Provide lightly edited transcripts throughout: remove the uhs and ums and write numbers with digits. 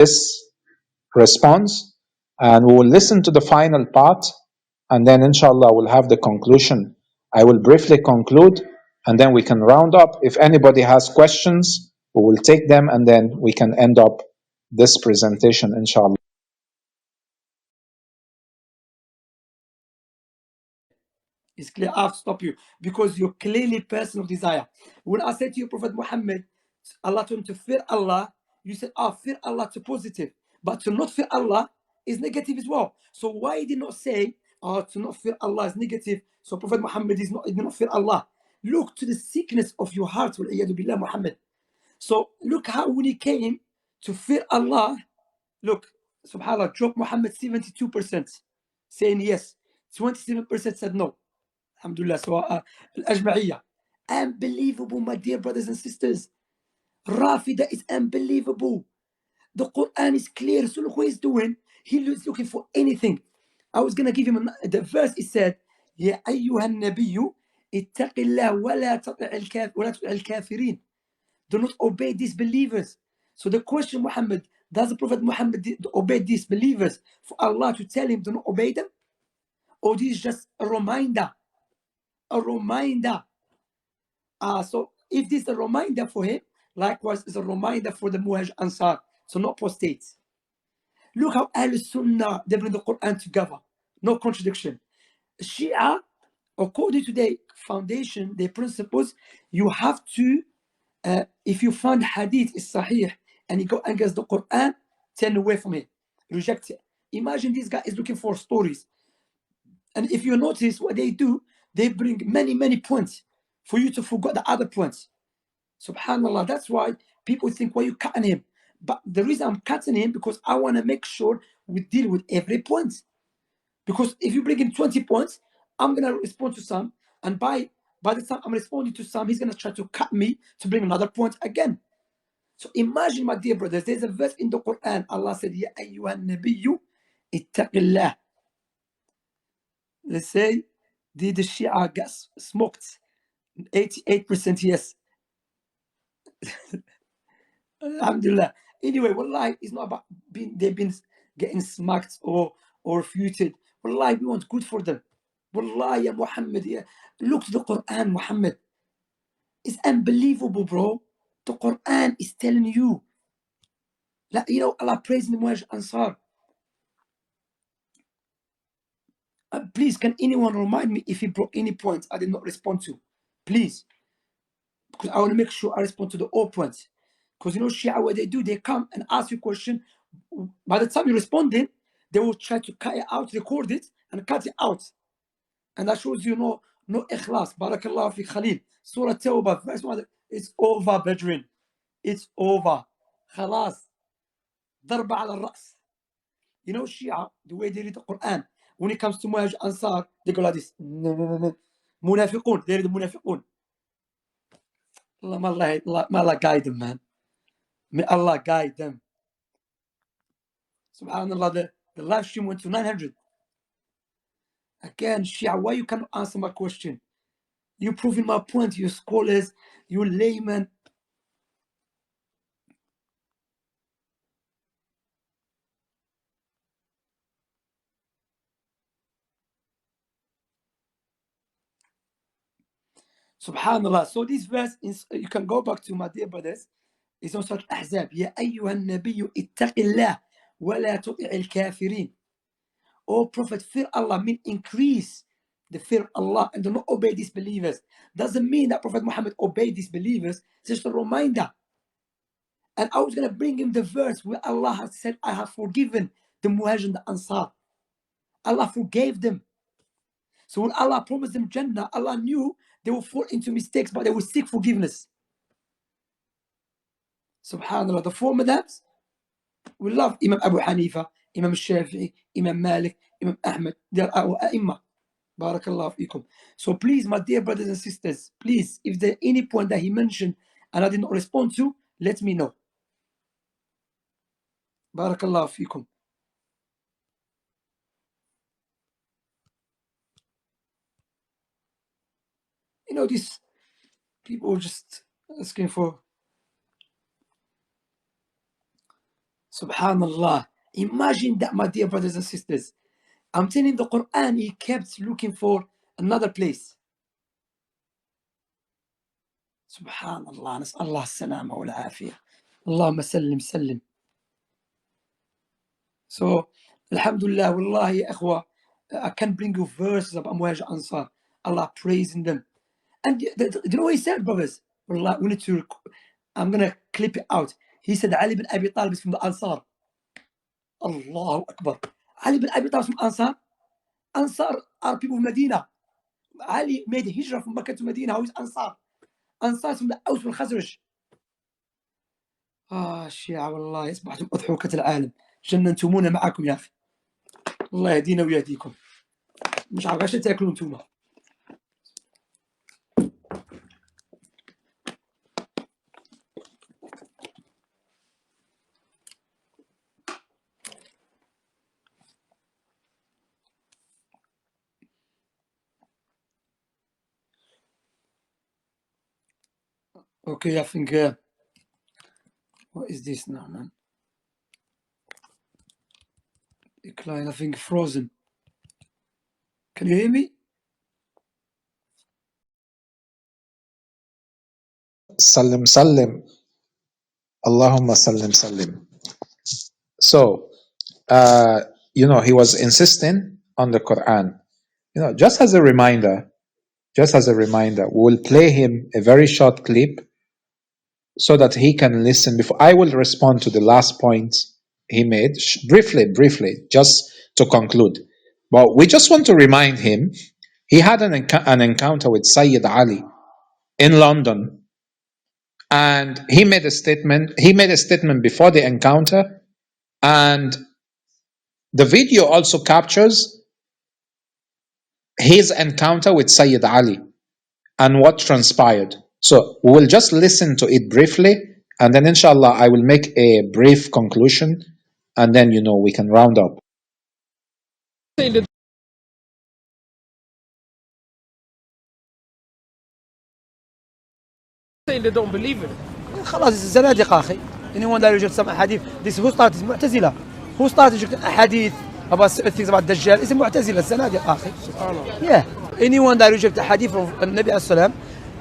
this response, and we will listen to the final part, and then inshallah we'll have the conclusion. I will briefly conclude, and then we can round up. If anybody has questions, we will take them, and then we can end up this presentation, inshallah. It's clear. I have to stop you because you're clearly person of desire. When I said to you, Prophet Muhammad, Allah told him to fear Allah, you said, fear Allah to positive. But to not fear Allah is negative as well. So why did not say, to not fear Allah is negative? So Prophet Muhammad did not fear Allah. Look to the sickness of your heart, billah, Muhammad. So look how when he came to fear Allah, look, subhanAllah, dropped Muhammad 72%, saying yes. 27% said no. Alhamdulillah. So Al-Ajma'iyya. Unbelievable, my dear brothers and sisters. Rafida is unbelievable. The Quran is clear. So look what he's doing. He's looking for anything. I was going to give him the verse. It said, Ya ayyuhan nabiyyu ittaqillah wa la tuti'il kafirin. Do not obey disbelievers. So the question, Muhammad, does the Prophet Muhammad obey disbelievers for Allah to tell him to not obey them? Or this is just a reminder? A reminder. So if this is a reminder for him, likewise is a reminder for the Muhaj Ansar. So not apostates. Look how Ahl Sunnah, they bring the Quran together. No contradiction. Shia, according to their foundation, their principles, you have to, if you find hadith is sahih and you go against the Quran, turn away from it. Reject it. Imagine this guy is looking for stories. And if you notice what they do, they bring many, many points for you to forget the other points. Subhanallah. That's why people think, why are you cutting him? But the reason I'm cutting him because I want to make sure we deal with every point. Because if you bring in 20 points, I'm going to respond to some. And by the time I'm responding to some, he's going to try to cut me to bring another point again. So imagine, my dear brothers, there's a verse in the Quran. Allah said, Ya ayyuhan nabiyyu ittaqillah. Let's say, did the Shia get smoked? 88% yes. Alhamdulillah. Anyway, wallahi, it's not about they've been getting smacked or refuted. Wallahi, we want good for them. Wallahi, ya Muhammad, yeah. Look to the Quran, Muhammad. It's unbelievable, bro. The Quran is telling you. Like, you know, Allah praising the Muhaj Ansar. Please, can anyone remind me if he brought any points I did not respond to? Please. Because I want to make sure I respond to the all points. Because you know, Shia, what they do, they come and ask you a question. By the time you responding, they will try to cut it out, record it, and cut it out. And that shows you no ikhlas. Barakallah fi Khalil. Surah Tawbah, verse 1. It's over, brethren. It's over. Khalas. Darba ala ras. You know, Shia, the way they read the Quran, when it comes to Muhaj Ansar, they go like this. No. Munafiqun. They read the Munafiqun. May Allah guide them, man. May Allah guide them. Subhanallah, the live stream went to 900. Again, Shia, why you cannot answer my question? You're proving my point, you scholars, you laymen. Subhanallah. So this verse, you can go back to, my dear brothers, it's on Surah Al-Ahzab. Ya ayyuhan nabiyyu ittaqillah wa la tuti'il kafirin. Oh Prophet, fear Allah, mean increase the fear of Allah and do not obey disbelievers. Doesn't mean that Prophet Muhammad obeyed disbelievers. It's just a reminder. And I was going to bring him the verse where Allah has said, I have forgiven the Muhajir and the Ansar. Allah forgave them. So when Allah promised them Jannah, Allah knew they will fall into mistakes, but they will seek forgiveness. Subhanallah. The four madhabs, we love Imam Abu Hanifa, Imam Shafi'i, Imam Malik, Imam Ahmed. They are our A'imma. Barakallah fikum. So please, my dear brothers and sisters, please, if there any point that he mentioned and I did not respond to, let me know. Barakallah fikum. You know, these people just asking for. Subhanallah. Imagine that, my dear brothers and sisters. I'm telling the Quran, he kept looking for another place. Subhanallah. نسأل الله السلامة والعافية. اللهم سلم سلم. So, Alhamdulillah, Wallahi, ya ikhwa, I can bring you verses of Amwaj Ansar. Allah praising them. And do you know what he said, brothers? Wallah, we need to, I'm going to clip it out. He said, Ali bin Abi Talib is from the Ansar. Allahu Akbar. Ali bin Abi Talib is from Ansar. Ansar are people of Medina. Ali made a hijrah from Mecca to Medina. Who is Ansar? Ansar is from the Aus wal Khazraj. الشيعة والله أصبحتم أضحوكة العالم. جننتمونا معكم يا أخي. الله يهدينا ويهديكم. مش عارف ايش تاكلون انتم. Okay, I think what is this now, man? Decline, I think frozen. Can you hear me? Sallim sallim. Allahumma sallim sallim. So, he was insisting on the Quran. Just as a reminder, we'll play him a very short clip so that he can listen. Before I will respond to the last point he made, briefly, just to conclude. But we just want to remind him, he had an encounter with Sayyid Ali in London, and he made a statement before the encounter, and the video also captures his encounter with Sayyid Ali and what transpired. So we will just listen to it briefly, and then inshallah I will make a brief conclusion, and then we can round up. They don't believe it. خلاص الزنادقة أخي. Anyone that rejects some hadith, this who started Mu'tazila. Who started hadith about things about Dajjal is Mu'tazila, الزنادقة أخي. Yeah. Anyone that rejects the hadith of Nabi as-salam,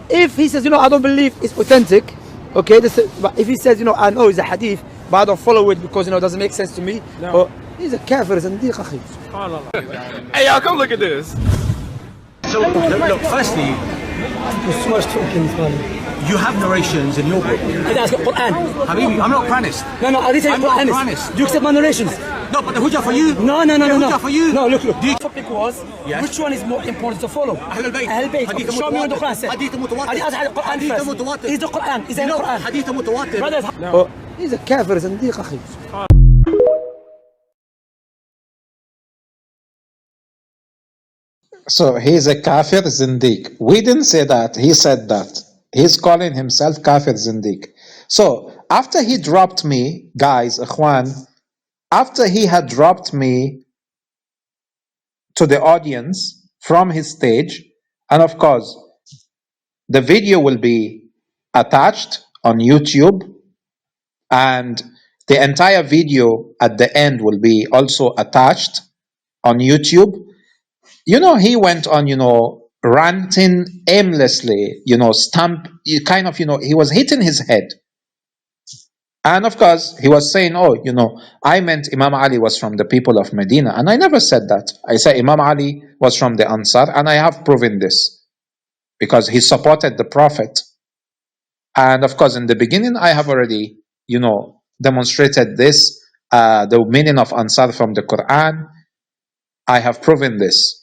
if he says, I don't believe it's authentic, okay, but if he says, I know it's a hadith, but I don't follow it because, it doesn't make sense to me, or he's a kafir, زنديق أخي. Hey, y'all, come look at this. So, look, firstly, you have narrations in your book. That's the Quran. Habibi, I'm not Qur'anist. No, I didn't say I'm not Quranist. Qur'anist. Do you accept my narrations? No, but the hujjah for you. No. The hujjah for you. No, look. Do you- The topic was, Yes. which one is more important to follow? Ahl al-Bayt. Ahl al-Bayt. Hadith Okay, show me what the mutawatir. Quran said. Hadith mutawatir. Quran Hadith first. mutawatir. Is the Quran? Is You in the know, Quran? hadith mutawatir. Brothers, he's a kafir, زنديق أخي. So he's a kafir zindiq. We didn't say that. He said that. He's calling himself kafir zindiq. So after he dropped me, guys, ikhwan, after he had dropped me to the audience from his stage, and of course, the video will be attached on YouTube, and the entire video at the end will be also attached on YouTube. He went on, ranting aimlessly, he was hitting his head. And of course, he was saying, I meant Imam Ali was from the people of Medina. And I never said that. I said Imam Ali was from the Ansar, and I have proven this because he supported the Prophet. And of course, in the beginning, I have already, demonstrated this, the meaning of Ansar from the Quran. I have proven this.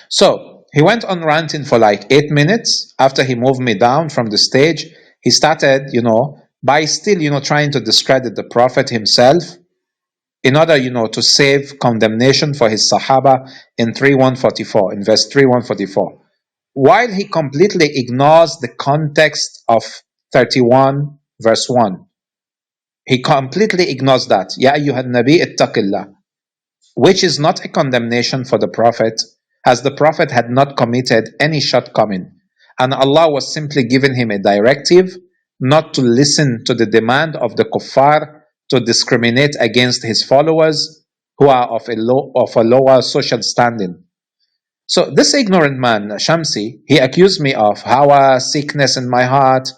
So he went on ranting for like 8 minutes. After he moved me down from the stage, he started, by still, trying to discredit the Prophet himself in order, to save condemnation for his Sahaba in verse 3144. While he completely ignores the context of 31 verse 1. He completely ignores that. Ya ayyuhan nabi ittaqillah, which is not a condemnation for the Prophet, as the Prophet had not committed any shortcoming, and Allah was simply giving him a directive not to listen to the demand of the kuffar to discriminate against his followers who are of a lower social standing. So this ignorant man, Shamsi, he accused me of hawa, sickness in my heart,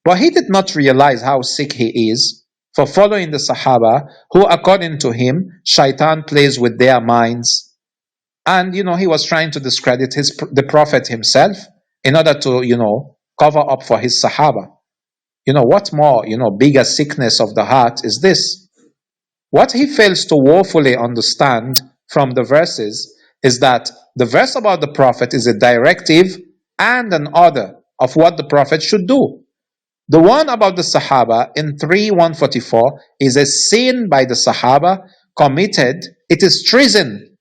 but he did not realize how sick he is for following the Sahaba who, according to him, shaitan plays with their minds. And, he was trying to discredit the Prophet himself in order to, cover up for his Sahaba. What more, bigger sickness of the heart is this? What he fails to woefully understand from the verses is that the verse about the Prophet is a directive and an order of what the Prophet should do. The one about the Sahaba in 3:144 is a sin by the Sahaba committed. It is treason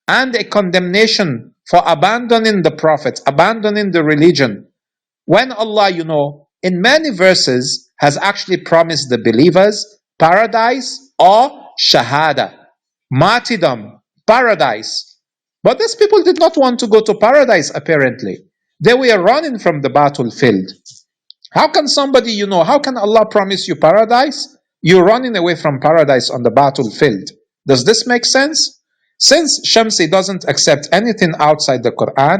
and a condemnation for abandoning the Prophet, abandoning the religion. When Allah, in many verses has actually promised the believers paradise or shahada, martyrdom, paradise. But these people did not want to go to paradise, apparently. They were running from the battlefield. How can somebody, how can Allah promise you paradise? You're running away from paradise on the battlefield. Does this make sense? Since Shamsi doesn't accept anything outside the Quran,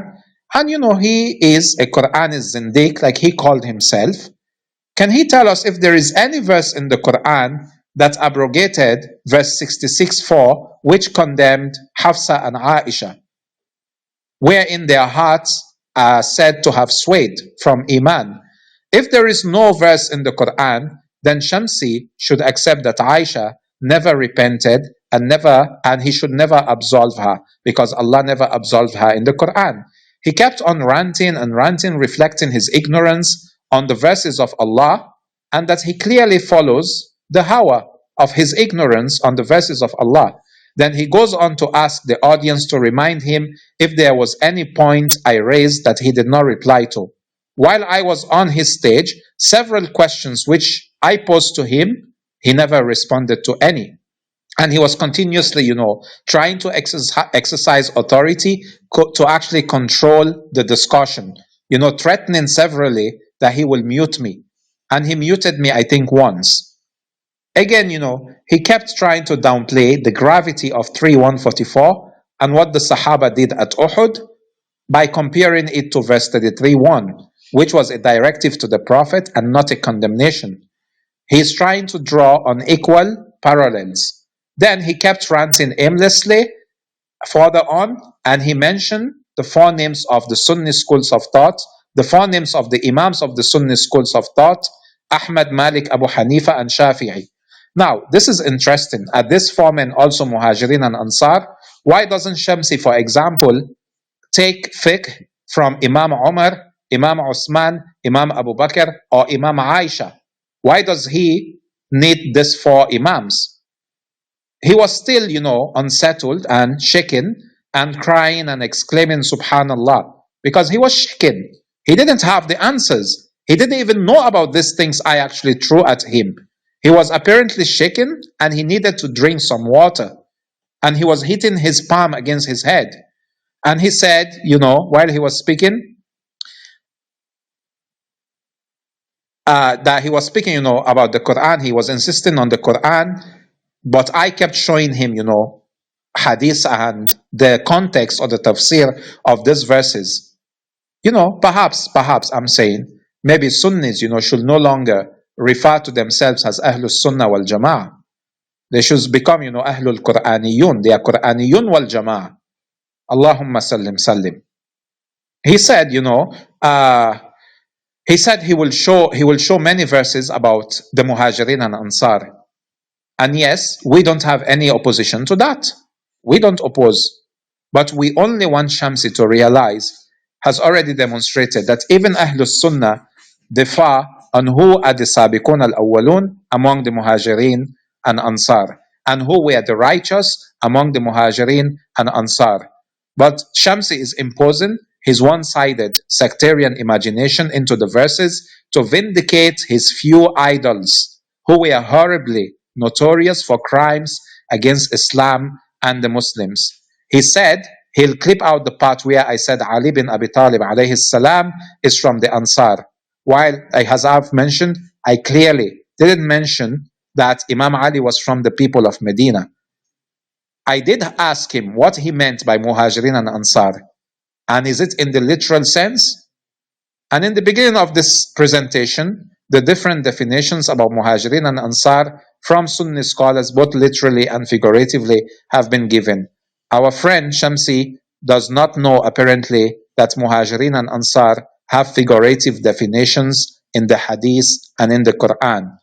and he is a Quranist zindiq, like he called himself, can he tell us if there is any verse in the Quran that abrogated verse 66:4, which condemned Hafsa and Aisha, wherein their hearts are said to have swayed from Iman? If there is no verse in the Quran, then Shamsi should accept that Aisha never repented and he should never absolve her, because Allah never absolved her in the Quran. He kept on ranting and ranting, reflecting his ignorance on the verses of Allah, and that he clearly follows the hawa of his ignorance on the verses of Allah. Then he goes on to ask the audience to remind him if there was any point I raised that he did not reply to. While I was on his stage, several questions which I posed to him, he never responded to any. And he was continuously, trying to exercise authority to actually control the discussion, threatening severally that he will mute me. And he muted me, I think, once. Again, he kept trying to downplay the gravity of 3:144 and what the Sahaba did at Uhud by comparing it to verse 33:1, which was a directive to the Prophet and not a condemnation. He is trying to draw unequal parallels. Then he kept ranting aimlessly further on, and he mentioned the four names of the Sunni schools of thought, the four names of the Imams of the Sunni schools of thought, Ahmad, Malik, Abu Hanifa, and Shafi'i. Now, this is interesting. Are these four men also Muhajirin and Ansar? Why doesn't Shamsi, for example, take fiqh from Imam Umar, Imam Osman, Imam Abu Bakr, or Imam Aisha? Why does he need these four Imams? He was still, unsettled and shaken and crying and exclaiming, Subhanallah, because he was shaken. He didn't have the answers. He didn't even know about these things I actually threw at him. He was apparently shaken and he needed to drink some water. And he was hitting his palm against his head. And he said, while he was speaking, that he was speaking, about the Quran. He was insisting on the Quran, but I kept showing him, hadith and the context or the tafsir of these verses. Perhaps I'm saying, maybe Sunnis, should no longer refer to themselves as Ahlul Sunnah wal Jama'ah. They should become, Ahlul Quraniyun. They are Quraniyun wal Jama'ah. Allahumma sallim sallim. He said, he said he will show many verses about the Muhajirin and Ansar. And yes, we don't have any opposition to that. We don't oppose. But we only want Shamsi to realize, has already demonstrated that even Ahlul Sunnah differ on who are the Sabiqun al-Awwalun among the Muhajirin and Ansar, and who were the righteous among the Muhajirin and Ansar. But Shamsi is imposing his one-sided sectarian imagination into the verses to vindicate his few idols who were horribly notorious for crimes against Islam and the Muslims. He said he'll clip out the part where I said Ali bin Abi Talib alayhi salam is from the Ansar. While, as I've mentioned, I clearly didn't mention that Imam Ali was from the people of Medina. I did ask him what he meant by Muhajirin and Ansar, and is it in the literal sense? And in the beginning of this presentation, the different definitions about Muhajirin and Ansar from Sunni scholars, both literally and figuratively, have been given. Our friend Shamsi does not know, apparently, that Muhajirin and Ansar have figurative definitions in the Hadith and in the Quran.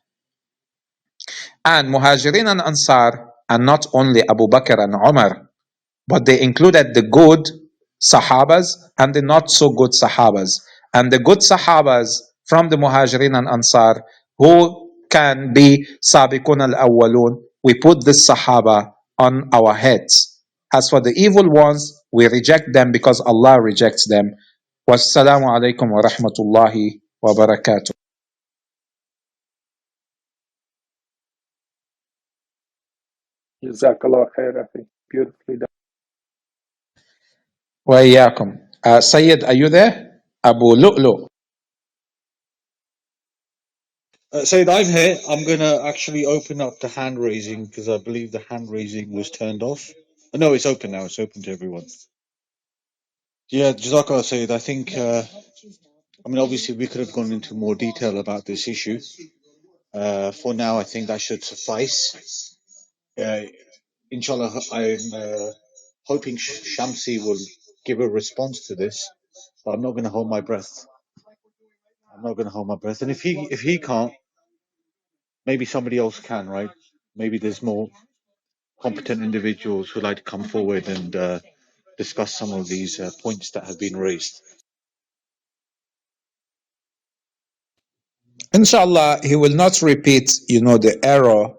And Muhajirin and Ansar are not only Abu Bakr and Umar, but they included the good Sahabas and the not so good Sahabas. And the good Sahabas from the Muhajirin and Ansar, who can be Sabiqun al-Awwalun, we put this Sahaba on our heads. As for the evil ones, we reject them because Allah rejects them. Wassalamu alaikum wa rahmatullahi wa barakatuh. Jazakallah khair, Akhi. Beautifully done. Wa iyaakum. Sayyid, are you there? Abu Lu'lu. Said, I'm here. I'm going to actually open up the hand raising because I believe the hand raising was turned off. No, it's open now. It's open to everyone. Yeah, Jazakallah Sayyid. I think, I mean, obviously, we could have gone into more detail about this issue. For now, I think that should suffice. Inshallah, I'm hoping Shamsi will give a response to this, but I'm not going to hold my breath. I'm not going to hold my breath. And if he can't, maybe somebody else can, right? Maybe there's more competent individuals who'd like to come forward and discuss some of these points that have been raised. Inshallah, he will not repeat, the error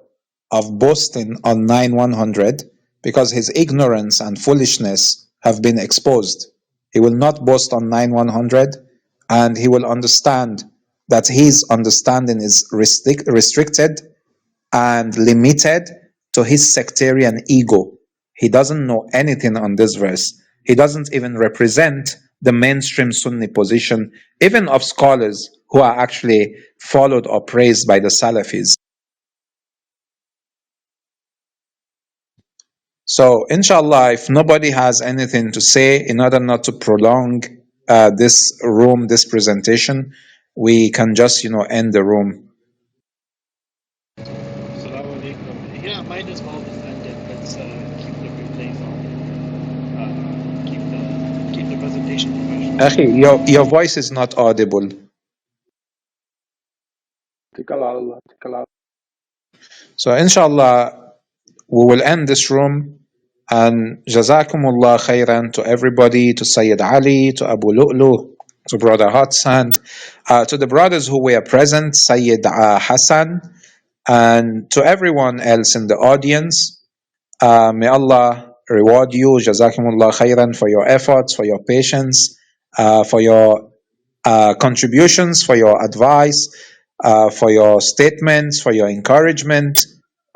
of boasting on 9100 because his ignorance and foolishness have been exposed. He will not boast on 9100 and he will understand that his understanding is restricted and limited to his sectarian ego. He doesn't know anything on this verse. He doesn't even represent the mainstream Sunni position, even of scholars who are actually followed or praised by the Salafis. So, inshallah, if nobody has anything to say, in order not to prolong this presentation, we can just, end the room. Assalamu alaikum. Yeah, might as well defend it. Let's keep the replays on. Keep the presentation professional. Akhi, your voice is not audible. Tikal Allah, tikal Allah. So, inshallah, we will end this room. And Jazakumullah khairan to everybody, to Sayyid Ali, to Abu Lu'lu, to Brother Hassan, to the brothers who were present, Sayyid Hassan, and to everyone else in the audience. May Allah reward you, Jazakumullah khairan, for your efforts, for your patience, for your contributions, for your advice, for your statements, for your encouragement.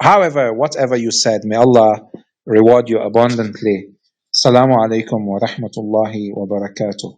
However, whatever you said, may Allah reward you abundantly. Assalamu alaikum wa rahmatullahi wa barakatuh.